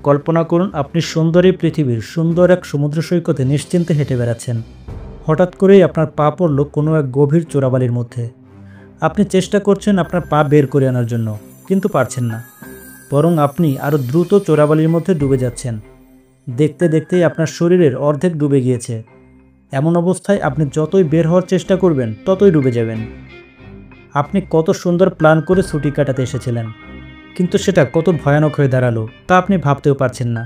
কল্পনা করুন আপনি সুন্দর এই পৃথিবীর সুন্দর এক সমুদ্র সৈকতে নিশ্চিন্তে হেঁটে বেড়াচ্ছেন। হঠাৎ করেই আপনার পা পড়ল কোনো এক গভীর চোরাবালির মধ্যে। আপনি চেষ্টা করছেন আপনার পা বের করে আনার জন্য, কিন্তু পারছেন না। বরং আপনি আরও দ্রুত চোরাবালির মধ্যে ডুবে যাচ্ছেন। দেখতে দেখতেই আপনার শরীরের অর্ধেক ডুবে গিয়েছে। এমন অবস্থায় আপনি যতই বের হওয়ার চেষ্টা করবেন ততই ডুবে যাবেন। আপনি কত সুন্দর প্ল্যান করে ছুটি কাটাতে এসেছিলেন, কিন্তু সেটা কত ভয়ানক হয়ে দাঁড়ালো তা আপনি ভাবতেও পারছেন না।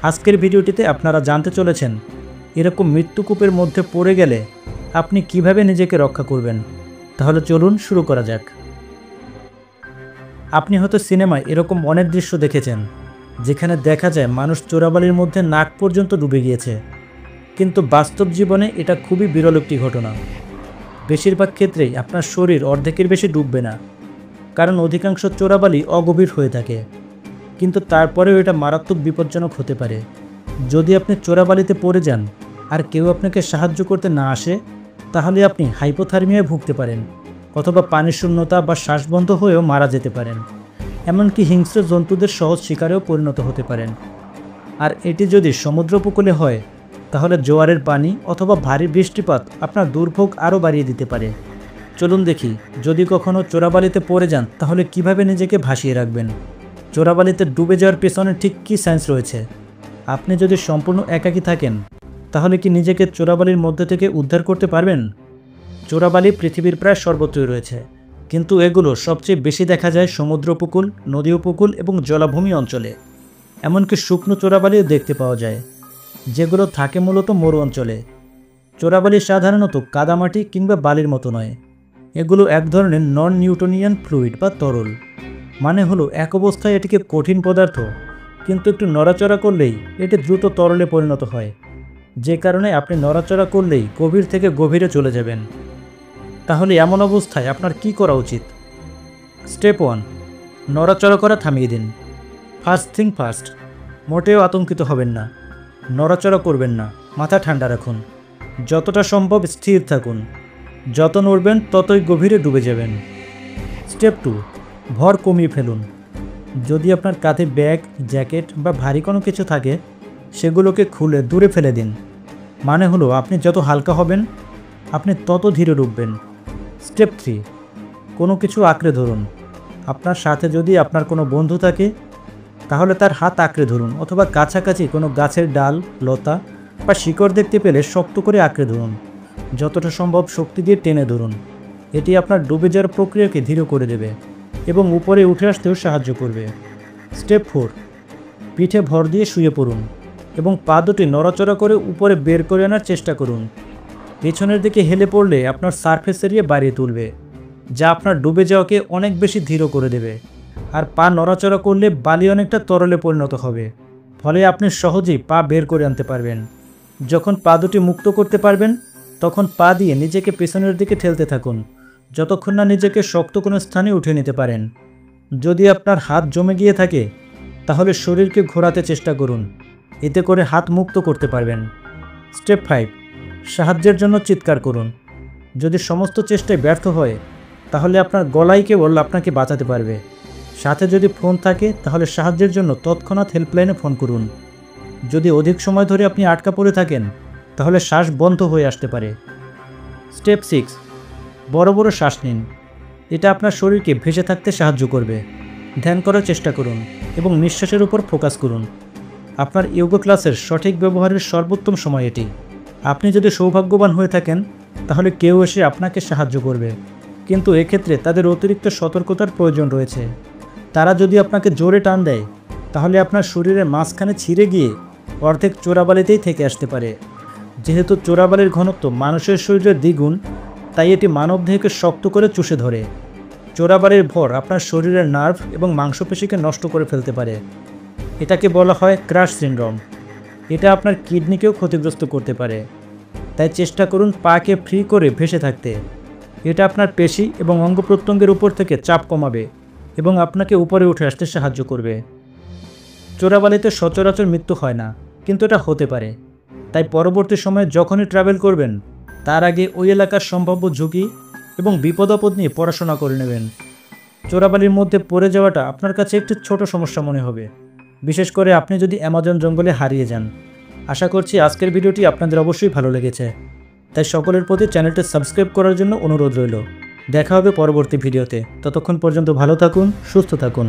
আজকের ভিডিওটিতে আপনারা জানতে চলেছেন এরকম মৃত্যুকূপের মধ্যে পড়ে গেলে আপনি কিভাবে নিজেকে রক্ষা করবেন। তাহলে চলুন শুরু করা যাক। আপনি হয়তো সিনেমায় এরকম অনেক দৃশ্য দেখেছেন যেখানে দেখা যায় মানুষ চোরাবালির মধ্যে নাক পর্যন্ত ডুবে গিয়েছে, কিন্তু বাস্তব জীবনে এটা খুবই বিরল একটি ঘটনা। বেশিরভাগ ক্ষেত্রেই আপনার শরীর অর্ধেকের বেশি ডুববে না, কারণ অধিকাংশ চোরাবালি অগভীর হয়ে থাকে। কিন্তু তারপরেও এটা মারাত্মক বিপজ্জনক হতে পারে। যদি আপনি চোরাবালিতে পড়ে যান আর কেউ আপনাকে সাহায্য করতে না আসে, তাহলে আপনি হাইপোথার্মিয়ায় ভুগতে পারেন, অথবা পানির শূন্যতা বা শ্বাসবন্ধ হয়েও মারা যেতে পারেন। এমনকি হিংস্র জন্তুদের সহজ শিকারেও পরিণত হতে পারেন। আর এটি যদি সমুদ্র উপকূলে হয়, তাহলে জোয়ারের পানি অথবা ভারী বৃষ্টিপাত আপনার দুর্ভোগ আরও বাড়িয়ে দিতে পারে। চলুন দেখি, যদি কখনও চোরাবালিতে পড়ে যান তাহলে কিভাবে নিজেকে ভাসিয়ে রাখবেন। চোরাবালিতে ডুবে যাওয়ার পেছনে ঠিক কী সায়েন্স রয়েছে। আপনি যদি সম্পূর্ণ একাকী থাকেন, তাহলে কি নিজেকে চোরাবালির মধ্যে থেকে উদ্ধার করতে পারবেন? চোরাবালি পৃথিবীর প্রায় সর্বত্রই রয়েছে, কিন্তু এগুলো সবচেয়ে বেশি দেখা যায় সমুদ্র উপকূল, নদী উপকূল এবং জলাভূমি অঞ্চলে। এমনকি শুকনো চোরাবালিও দেখতে পাওয়া যায়, যেগুলো থাকে মূলত মরু অঞ্চলে। চোরাবালি সাধারণত কাদামাটি কিংবা বালির মতো নয়। এগুলো এক ধরনের নন নিউটনিয়ান ফ্লুইড বা তরল। মানে হলো এক অবস্থায় এটিকে কঠিন পদার্থ, কিন্তু একটু নড়াচড়া করলেই এটি দ্রুত তরলে পরিণত হয়, যে কারণে আপনি নড়াচড়া করলেই গভীর থেকে গভীরে চলে যাবেন। তাহলে এমন অবস্থায় আপনার কি করা উচিত? স্টেপ 1, নড়াচড়া করা থামিয়ে দিন। ফার্স্ট থিং ফার্স্ট, মোটেও আতঙ্কিত হবেন না। নড়াচড়া করবেন না, মাথা ঠান্ডা রাখুন। যতটা সম্ভব স্থির থাকুন। যত নড়বেন ততই গভীরে ডুবে যাবেন। স্টেপ 2, ভর কমিয়ে ফেলুন। যদি আপনার কাঁধে ব্যাগ, জ্যাকেট বা ভারী কোনো কিছু থাকে, সেগুলোকে খুলে দূরে ফেলে দিন। মানে হলো আপনি যত হালকা হবেন, আপনি তত ধীরে ডুববেন। স্টেপ 3, কোনো কিছু আঁকড়ে ধরুন। আপনার সাথে যদি আপনার কোনো বন্ধু থাকে, তাহলে তার হাত আঁকড়ে ধরুন, অথবা কাছাকাছি কোনো গাছের ডাল, লতা বা শিকড় দেখতে পেলে শক্ত করে আঁকড়ে ধরুন। যতটা সম্ভব শক্তি দিয়ে টেনে ধরুন। এটি আপনার ডুবে যাওয়ার প্রক্রিয়াকে ধীর করে দেবে এবং উপরে উঠে আসতেও সাহায্য করবে। স্টেপ 4, পিঠে ভর দিয়ে শুয়ে পড়ুন এবং পা দুটি নড়াচড়া করে উপরে বের করে আনার চেষ্টা করুন। পেছনের দিকে হেলে পড়লে আপনার সারফেস এরিয়া বাড়িয়ে তুলবে, যা আপনার ডুবে যাওয়াকে অনেক বেশি ধীর করে দেবে। আর পা নড়াচড়া করলে বালি অনেকটা তরলে পরিণত হবে, ফলে আপনি সহজেই পা বের করে আনতে পারবেন। যখন পা দুটি মুক্ত করতে পারবেন, তখন পা দিয়ে নিজেকে পেছনের দিকে ঠেলতে থাকুন, যতক্ষণ না নিজেকে শক্ত কোনো স্থানে উঠে নিতে পারেন। যদি আপনার হাত জমে গিয়ে থাকে, তাহলে শরীরকে ঘোরাতে চেষ্টা করুন, এতে করে হাত মুক্ত করতে পারবেন। স্টেপ 5, সাহায্যের জন্য চিৎকার করুন। যদি সমস্ত চেষ্টায় ব্যর্থ হয়, তাহলে আপনার গলাই কেবল আপনাকে বাঁচাতে পারবে। সাথে যদি ফোন থাকে, তাহলে সাহায্যের জন্য তৎক্ষণাৎ হেল্পলাইনে ফোন করুন। যদি অধিক সময় ধরে আপনি আটকা পড়ে থাকেন, তাহলে শ্বাস বন্ধ হয়ে আসতে পারে। স্টেপ 6, বড় বড় শ্বাস নিন। এটা আপনার শরীরকে ভেসে থাকতে সাহায্য করবে। ধ্যান করার চেষ্টা করুন এবং নিঃশ্বাসের উপর ফোকাস করুন। আপনার ইয়োগা ক্লাসের সঠিক ব্যবহারের সর্বোত্তম সময় এটি। আপনি যদি সৌভাগ্যবান হয়ে থাকেন, তাহলে কেউ এসে আপনাকে সাহায্য করবে, কিন্তু এক্ষেত্রে তাদের অতিরিক্ত সতর্কতার প্রয়োজন রয়েছে। তারা যদি আপনাকে জোরে টান দেয়, তাহলে আপনার শরীরের মাঝখানে ছিঁড়ে গিয়ে অর্ধেক চোরাবালিতেই থেকে আসতে পারে। যেহেতু চোরাবালির ঘনত্ব মানুষের শরীরের দ্বিগুণ, তাই এটি মানবদেহকে শক্ত করে চুষে ধরে। চোরাবালির ভর আপনার শরীরের নার্ভ এবং মাংসপেশিকে নষ্ট করে ফেলতে পারে। এটাকে বলা হয় ক্রাশ সিনড্রোম। এটা আপনার কিডনিকেও ক্ষতিগ্রস্ত করতে পারে। তাই চেষ্টা করুন পাকে ফ্রি করে ভেসে থাকতে। এটা আপনার পেশি এবং অঙ্গ প্রত্যঙ্গের উপর থেকে চাপ কমাবে এবং আপনাকে উপরে উঠে আসতে সাহায্য করবে। চোরাবালিতে সচরাচর মৃত্যু হয় না, কিন্তু এটা হতে পারে। তাই পরবর্তী সময়ে যখনই ট্রাভেল করবেন, তার আগে ওই এলাকার সম্ভাব্য ঝুঁকি এবং বিপদ আপদ নিয়ে পড়াশোনা করে নেবেন। চোরাবালির মধ্যে পড়ে যাওয়াটা আপনার কাছে একটি ছোট সমস্যা মনে হবে, বিশেষ করে আপনি যদি অ্যামাজন জঙ্গলে হারিয়ে যান। আশা করছি আজকের ভিডিওটি আপনাদের অবশ্যই ভালো লেগেছে। তাই সকলের প্রতি চ্যানেলটি সাবস্ক্রাইব করার জন্য অনুরোধ রইল। দেখা হবে পরবর্তী ভিডিওতে। ততক্ষণ পর্যন্ত ভালো থাকুন, সুস্থ থাকুন।